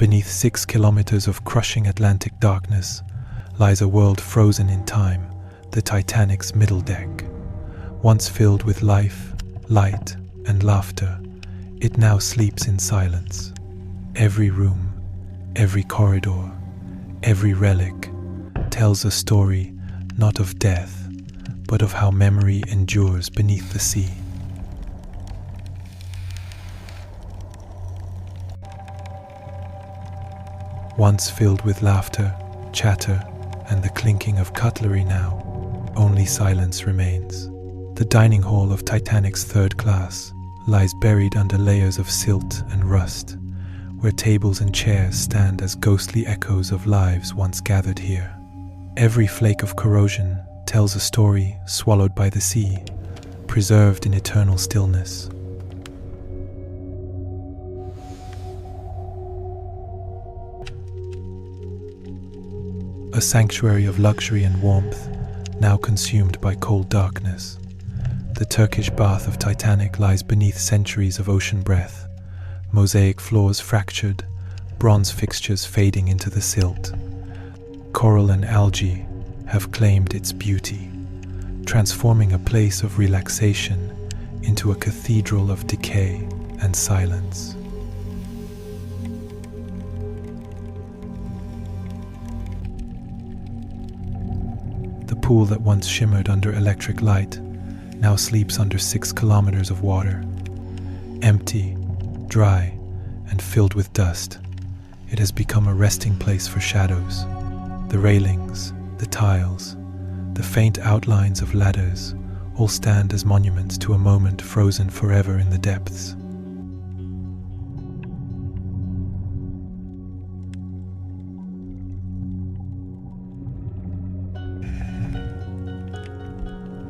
Beneath 6 kilometers of crushing Atlantic darkness lies a world frozen in time, the Titanic's middle deck. Once filled with life, light, and laughter, it now sleeps in silence. Every room, every corridor, every relic tells a story not of death, but of how memory endures beneath the sea. Once filled with laughter, chatter, and the clinking of cutlery, now only silence remains. The dining hall of Titanic's third class lies buried under layers of silt and rust, where tables and chairs stand as ghostly echoes of lives once gathered here. Every flake of corrosion tells a story swallowed by the sea, preserved in eternal stillness. A sanctuary of luxury and warmth, now consumed by cold darkness. The Turkish bath of Titanic lies beneath centuries of ocean breath, mosaic floors fractured, bronze fixtures fading into the silt. Coral and algae have claimed its beauty, transforming a place of relaxation into a cathedral of decay and silence. The pool that once shimmered under electric light now sleeps under 6 kilometers of water. Empty, dry, and filled with dust, it has become a resting place for shadows. The railings, the tiles, the faint outlines of ladders all stand as monuments to a moment frozen forever in the depths.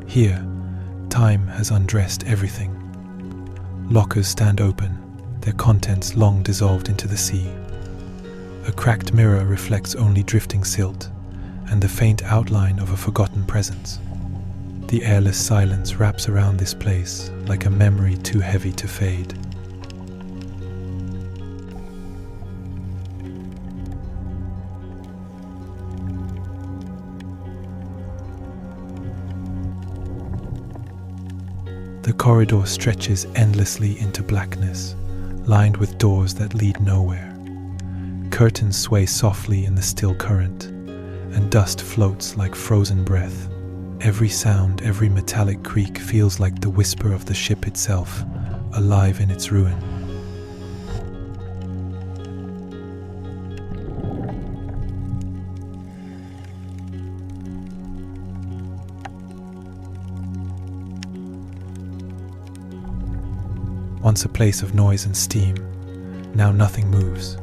Here, time has undressed everything. Lockers stand open, their contents long dissolved into the sea. A cracked mirror reflects only drifting silt and the faint outline of a forgotten presence. The airless silence wraps around this place like a memory too heavy to fade. The corridor stretches endlessly into blackness, lined with doors that lead nowhere. Curtains sway softly in the still current, and dust floats like frozen breath. Every sound, every metallic creak feels like the whisper of the ship itself, alive in its ruin. Once a place of noise and steam, now nothing moves.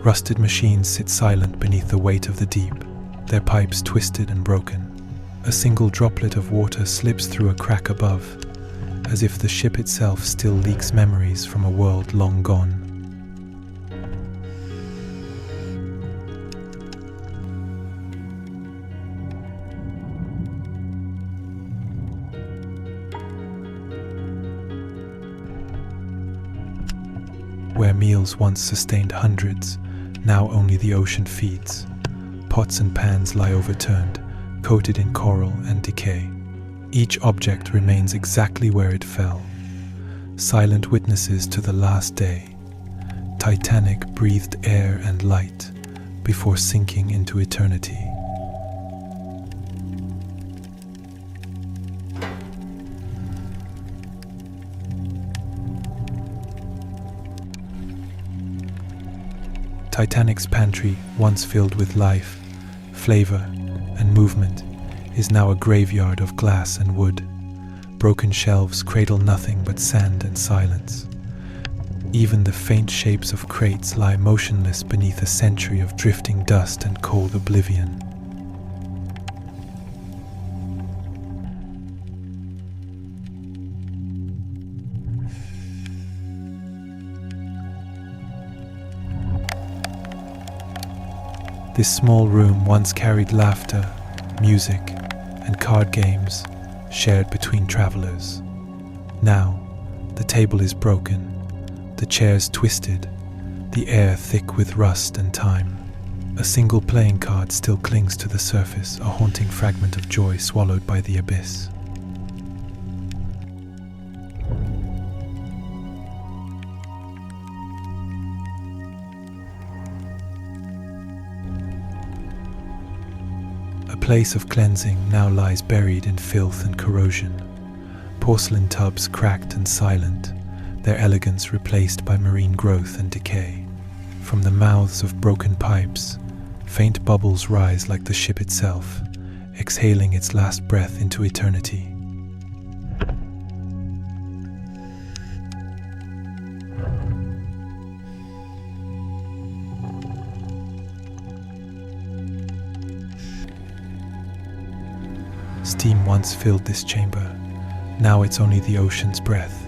Rusted machines sit silent beneath the weight of the deep, their pipes twisted and broken. A single droplet of water slips through a crack above, as if the ship itself still leaks memories from a world long gone. Where meals once sustained hundreds, now only the ocean feeds. Pots and pans lie overturned, coated in coral and decay. Each object remains exactly where it fell, silent witnesses to the last day. Titanic breathed air and light before sinking into eternity. Titanic's pantry, once filled with life, flavor, and movement, is now a graveyard of glass and wood. Broken shelves cradle nothing but sand and silence. Even the faint shapes of crates lie motionless beneath a century of drifting dust and cold oblivion. This small room once carried laughter, music, and card games shared between travelers. Now, the table is broken, the chairs twisted, the air thick with rust and time. A single playing card still clings to the surface, a haunting fragment of joy swallowed by the abyss. A place of cleansing now lies buried in filth and corrosion. Porcelain tubs cracked and silent, their elegance replaced by marine growth and decay. From the mouths of broken pipes, faint bubbles rise like the ship itself, exhaling its last breath into eternity. Steam once filled this chamber, now it's only the ocean's breath.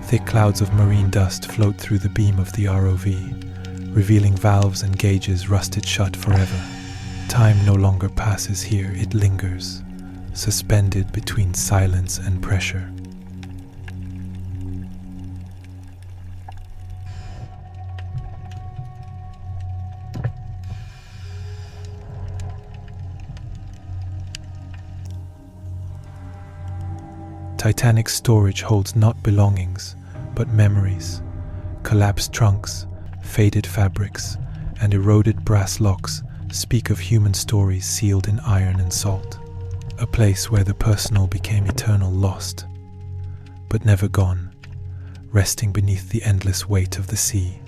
Thick clouds of marine dust float through the beam of the ROV, revealing valves and gauges rusted shut forever. Time no longer passes here, it lingers, suspended between silence and pressure. Titanic's storage holds not belongings, but memories. Collapsed trunks, faded fabrics, and eroded brass locks speak of human stories sealed in iron and salt. A place where the personal became eternal, lost, but never gone, resting beneath the endless weight of the sea.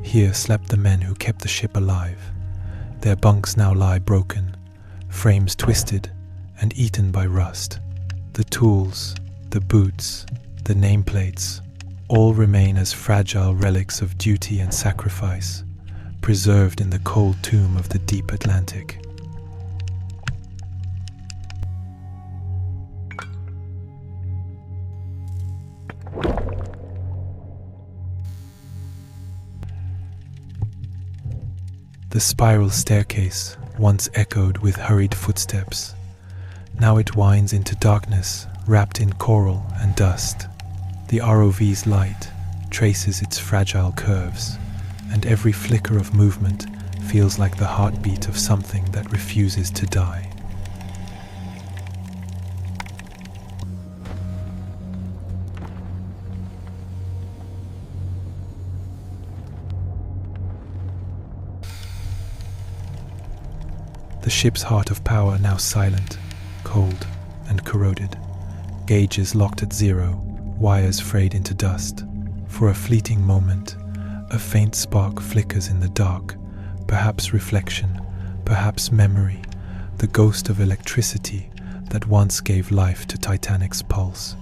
Here slept the men who kept the ship alive. Their bunks now lie broken, frames twisted and eaten by rust. The tools, the boots, the nameplates, all remain as fragile relics of duty and sacrifice, preserved in the cold tomb of the deep Atlantic. The spiral staircase once echoed with hurried footsteps. Now it winds into darkness, wrapped in coral and dust. The ROV's light traces its fragile curves, and every flicker of movement feels like the heartbeat of something that refuses to die. The ship's heart of power now silent, cold and corroded. Gauges locked at zero, wires frayed into dust. For a fleeting moment, a faint spark flickers in the dark, perhaps reflection, perhaps memory, the ghost of electricity that once gave life to Titanic's pulse.